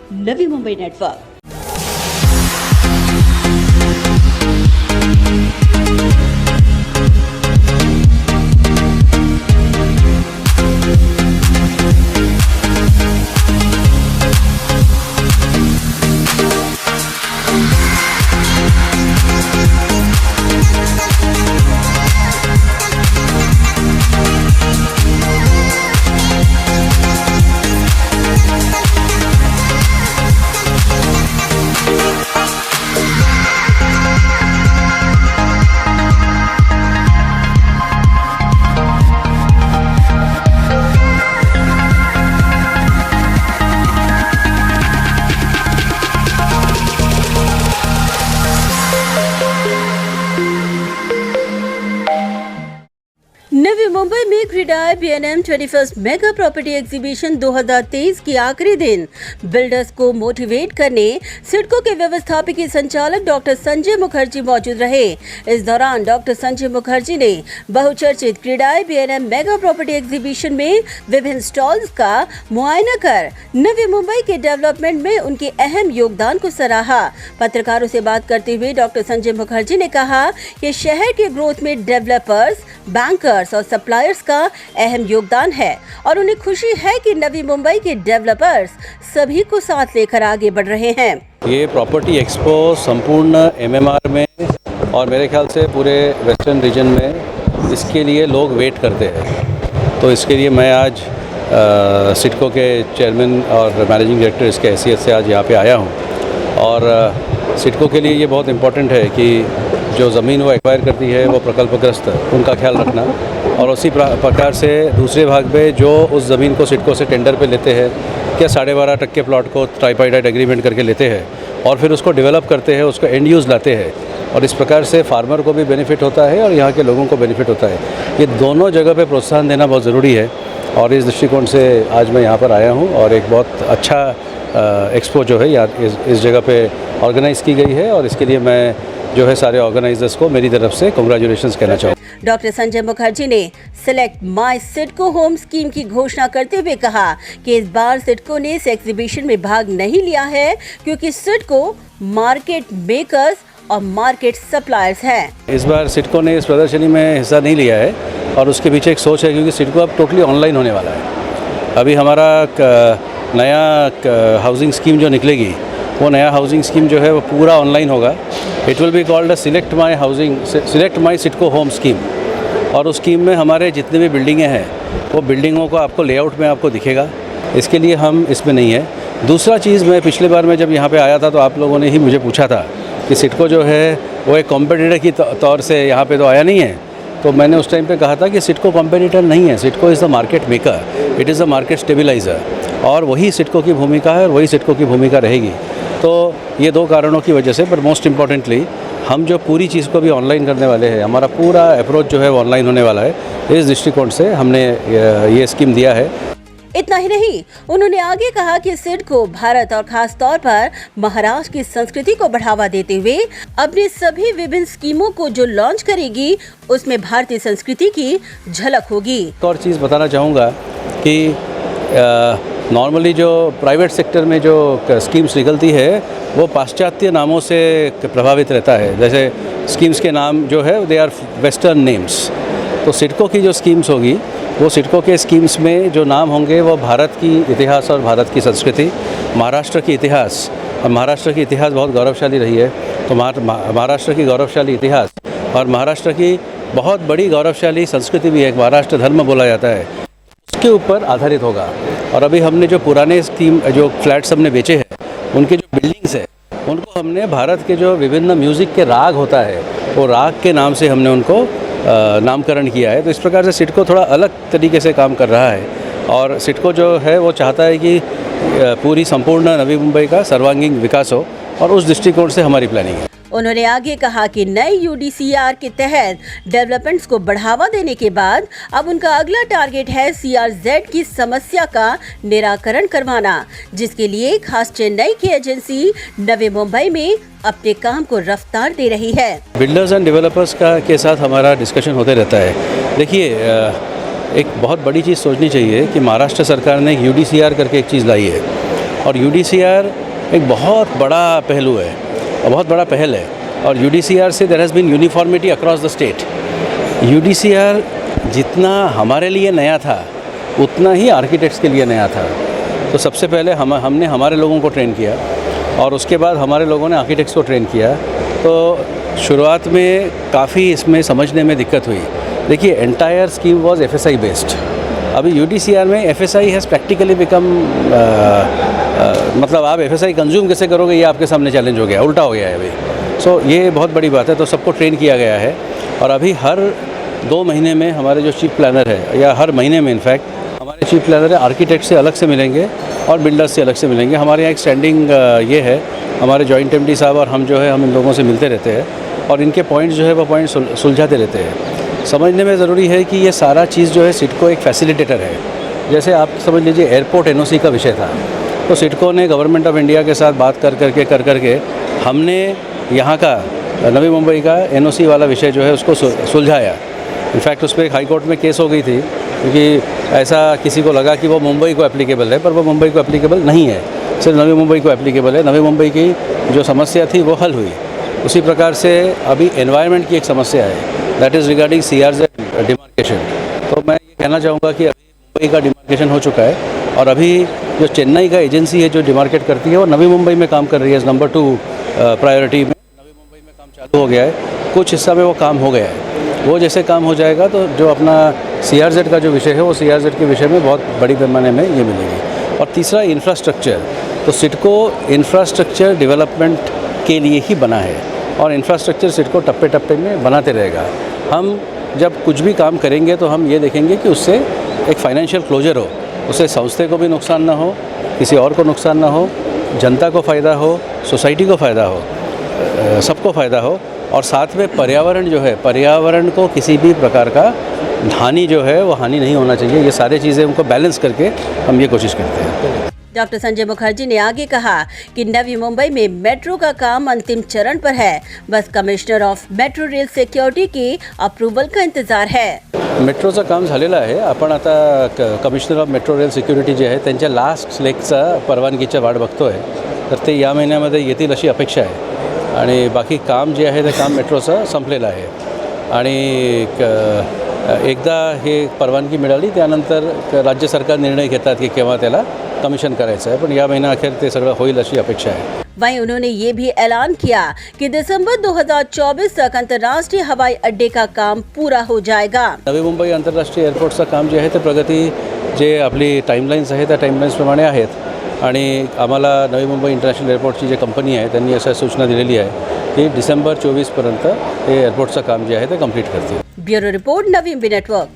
Navi Mumbai network. Navi Mumbai में CREDAI B&M 21st mega property exhibition 2023 की आखिरी दिन बिल्डर्स को मोटिवेट करने सिडको के व्यवस्थापकीय संचालक डॉक्टर संजय मुखर्जी मौजूद रहे। इस दौरान डॉक्टर संजय मुखर्जी ने बहुचर्चित CREDAI B&M mega property exhibition में विभिन्न स्टॉल्स का मुआयना कर नवी मुंबई के डेवलपमेंट में उनके अहम योगदान को सराहा। पत्रकारों से बात करते हुए डॉक्टर संजय मुखर्जी ने कहा कि शहर के ग्रोथ में डेवलपर्स, बैंकर्स और सप्लायर्स का अहम योगदान है और उन्हें खुशी है कि नवी मुंबई के डेवलपर्स सभी को साथ लेकर आगे बढ़ रहे हैं। ये प्रॉपर्टी एक्सपो संपूर्ण MMR में और मेरे ख्याल से पूरे वेस्टर्न रीजन में इसके लिए लोग वेट करते हैं। तो इसके लिए मैं आज सिडको के चेयरमैन और मैनेजिंग डायरेक्टर इसके हैसियत से आज यहाँ पे आया हूँ। और सिडको के लिए ये बहुत इम्पोर्टेंट है कि जो ज़मीन वो एक्वायर करती है वो प्रकल्पग्रस्त उनका ख्याल रखना, और उसी प्रकार से दूसरे भाग में जो उस ज़मीन को सिडको से टेंडर पे लेते हैं, क्या 12.5% प्लॉट को ट्राइपार्टाइट एग्रीमेंट करके लेते हैं और फिर उसको डेवलप करते हैं, उसको एंड यूज़ लाते हैं, और इस प्रकार से फार्मर को भी बेनिफिट होता है और यहाँ के लोगों को बेनिफिट होता है। ये दोनों जगह पे प्रोत्साहन देना बहुत ज़रूरी है और इस दृष्टिकोण से आज मैं यहाँ पर आया हूँ और एक बहुत अच्छा एक्सपो जो है यहाँ इस जगह पे ऑर्गेनाइज़ की गई है और इसके लिए मैं जो है सारे ऑर्गेनाइजर्स को मेरी तरफ से कांग्रेचुलेशंस कहना चाहूँ। डॉक्टर संजय मुखर्जी ने सिलेक्ट माई सिडको होम स्कीम की घोषणा करते हुए कहा कि इस बार सिडको ने इस एग्जीबिशन में भाग नहीं लिया है क्योंकि सिडको मार्केट मेकर्स और मार्केट सप्लायर्स हैं। इस बार सिडको ने इस प्रदर्शनी में हिस्सा नहीं लिया है और उसके पीछे एक सोच है, क्योंकि सिडको अब टोटली ऑनलाइन होने वाला है। अभी हमारा नया हाउसिंग स्कीम जो निकलेगी, वो नया हाउसिंग स्कीम जो है वो पूरा ऑनलाइन होगा। It will be called select my CIDCO home scheme, और उस स्कीम में हमारे जितने भी बिल्डिंगें हैं वो बिल्डिंगों को आपको लेआउट में आपको दिखेगा। इसके लिए हम इसमें नहीं है। दूसरा चीज़, मैं पिछले बार मैं जब यहाँ पे आया था तो आप लोगों ने ही मुझे पूछा था कि सिडको जो है वो एक कॉम्पिटिटर की तौर से यहाँ पे तो आया नहीं है। तो मैंने उस टाइम पे कहा था कि सिडको कॉम्पिटिटर नहीं है, CIDCO is the market maker, it is the market stabiliser, और वही सिडको की भूमिका है और वही सिडको की भूमिका रहेगी। तो ये दो कारणों की वजह से, पर मोस्ट इम्पॉर्टेंटली हम जो पूरी चीज़ को भी ऑनलाइन करने वाले हैं, हमारा पूरा अप्रोच जो है वो ऑनलाइन होने वाला है। इस दृष्टिकोण से हमने ये स्कीम दिया है। इतना ही नहीं, उन्होंने आगे कहा कि सिडको भारत और खास तौर पर महाराष्ट्र की संस्कृति को बढ़ावा देते हुए अपनी सभी विभिन्न स्कीमों को जो लॉन्च करेगी उसमें भारतीय संस्कृति की झलक होगी। एक और चीज़ बताना चाहूँगा कि नॉर्मली जो प्राइवेट सेक्टर में जो स्कीम्स निकलती है वो पाश्चात्य नामों से प्रभावित रहता है। जैसे स्कीम्स के नाम जो है दे आर वेस्टर्न नेम्स। तो सिडको की जो स्कीम्स होगी, वो सिडको के स्कीम्स में जो नाम होंगे वो भारत की इतिहास और भारत की संस्कृति, महाराष्ट्र की इतिहास, और महाराष्ट्र की इतिहास बहुत गौरवशाली रही है। तो महाराष्ट्र की गौरवशाली इतिहास और महाराष्ट्र की बहुत बड़ी गौरवशाली संस्कृति भी है, महाराष्ट्र धर्म बोला जाता है, उसके ऊपर आधारित होगा। और अभी हमने जो पुराने स्कीम जो फ्लैट्स हमने बेचे हैं, उनके जो बिल्डिंग्स हैं, उनको हमने भारत के जो विभिन्न म्यूज़िक के राग होता है, वो राग के नाम से हमने उनको नामकरण किया है। तो इस प्रकार से सिडको थोड़ा अलग तरीके से काम कर रहा है और सिडको जो है वो चाहता है कि पूरी संपूर्ण नवी मुंबई का सर्वांगीण विकास हो, और उस दृष्टिकोण से हमारी प्लानिंग है। उन्होंने आगे कहा कि नए UDCR के तहत डेवलपमेंट्स को बढ़ावा देने के बाद अब उनका अगला टारगेट है CRZ की समस्या का निराकरण करवाना, जिसके लिए खास चेन्नई की एजेंसी नवी मुंबई में अपने काम को रफ्तार दे रही है। बिल्डर्स एंड डेवलपर्स के साथ हमारा डिस्कशन होते रहता है। देखिए, एक बहुत बड़ी चीज़ सोचनी चाहिए कि महाराष्ट्र सरकार ने UDCR करके एक चीज़ लाई है, और UDCR एक बहुत बड़ा पहलू है और बहुत बड़ा पहल है। और UDCR से there has been uniformity across the state. UDCR जितना हमारे लिए नया था उतना ही आर्किटेक्ट्स के लिए नया था। तो सबसे पहले हमने हमारे लोगों को ट्रेन किया और उसके बाद हमारे लोगों ने आर्किटेक्ट्स को ट्रेन किया। तो शुरुआत में काफ़ी इसमें समझने में दिक्कत हुई। देखिए, entire scheme was FSI based. अभी UDCR में FSI हैज़ प्रैक्टिकली बिकम मतलब आप FSI कंज्यूम कैसे करोगे ये आपके सामने चैलेंज हो गया, उल्टा हो गया है अभी। सो ये बहुत बड़ी बात है। तो सबको ट्रेन किया गया है और अभी हर 2 महीने में हमारे जो चीफ प्लानर है, या हर महीने में इनफैक्ट हमारे चीफ प्लानर है, आर्किटेक्ट से अलग से मिलेंगे और बिल्डर्स से अलग से मिलेंगे। हमारे यहाँ एक स्टैंडिंग ये है, हमारे जॉइंट MD साहब और हम जो है हम इन लोगों से मिलते रहते हैं और इनके पॉइंट्स जो है वो पॉइंट सुलझाते रहते हैं। समझने में ज़रूरी है कि ये सारा चीज़ जो है सिडको एक फैसिलिटेटर है। जैसे आप समझ लीजिए एयरपोर्ट NOC का विषय था, तो सिडको ने गवर्नमेंट ऑफ इंडिया के साथ बात कर करके हमने यहाँ का नवी मुंबई का NOC वाला विषय जो है उसको सुलझाया। इनफैक्ट उस पर एक हाई कोर्ट में केस हो गई थी क्योंकि ऐसा किसी को लगा कि वो मुंबई को एप्लीकेबल है, पर वो मुंबई को एप्लीकेबल नहीं है, सिर्फ नवी मुंबई को एप्लीकेबल है। नवी मुंबई की जो समस्या थी वो हल हुई। उसी प्रकार से अभी एनवायरनमेंट की एक समस्या है, that is regarding CRZ demarcation. तो मैं ये कहना चाहूँगा कि अभी मुंबई का डिमार्केशन हो चुका है और अभी जो चेन्नई का एजेंसी है जो डिमार्केट करती है वो नवी मुंबई में काम कर रही है। नंबर 2 प्रायोरिटी में नवी मुंबई में काम चालू हो गया है, कुछ हिस्सा में वो काम हो गया है। वो जैसे काम हो जाएगा तो जो अपना CRZ का जो विषय है वो CRZ के विषय में बहुत बड़ी पैमाने में ये मिलेगी। और तीसरा इंफ्रास्ट्रक्चर, तो सिडको इंफ्रास्ट्रक्चर डेवलपमेंट के लिए ही बना है और इंफ्रास्ट्रक्चर सिडको टप्पे टप्पे में बनाते रहेगा। हम जब कुछ भी काम करेंगे तो हम ये देखेंगे कि उससे एक फाइनेंशियल क्लोजर हो, उससे संस्थे को भी नुकसान ना हो, किसी और को नुकसान ना हो, जनता को फ़ायदा हो, सोसाइटी को फ़ायदा हो, सबको फ़ायदा हो। और साथ में पर्यावरण जो है, पर्यावरण को किसी भी प्रकार का हानि जो है वो हानि नहीं होना चाहिए। ये सारी चीज़ें उनको बैलेंस करके हम ये कोशिश करते हैं। डॉक्टर संजय मुखर्जी ने आगे कहा कि नवी मुंबई में मेट्रो का काम अंतिम चरण पर है, बस commissioner of metro rail security की अप्रूवल का इंतजार है। मेट्रोचं काम झालेलं आहे। आपण आता commissioner of metro rail security जे आहे त्यांच्या लास्ट लेगचा परवानगीच्या वाट बघतोय, तर ते या महिन्यामध्ये येतील अशी अपेक्षा आहे आणि बाकी काम जे आहे ते काम मेट्रोचं संपलेलं आहे आणि एकदा हे परवानगी मिळाली त्यानंतर राज्य सरकार निर्णय घेतात की केव्हा त्याला कमिशन करायचं आहे, पण या महिन्याअखेर ते सगळं होईल अशी अपेक्षा आहे। वहीं उन्होंने ये भी ऐलान किया कि दिसंबर 2024 तक अंतर्राष्ट्रीय हवाई अड्डे का काम पूरा हो जाएगा। नवी मुंबई आंतरराष्ट्रीय एअरपोर्टचं काम जे आहे ते प्रगती जे आपली टाईमलाईन्स आहे त्या टाईमलाईन्सप्रमाणे आहेत आणि आम्हाला नवी मुंबई इंटरनॅशनल एअरपोर्टची जी कंपनी आहे त्यांनी अशा सूचना दिलेली आहे की डिसेंबर 24 पर्यंत हे एअरपोर्टचं काम जे आहे ते कंप्लीट करतील। Bureau report, Navi Mumbai network.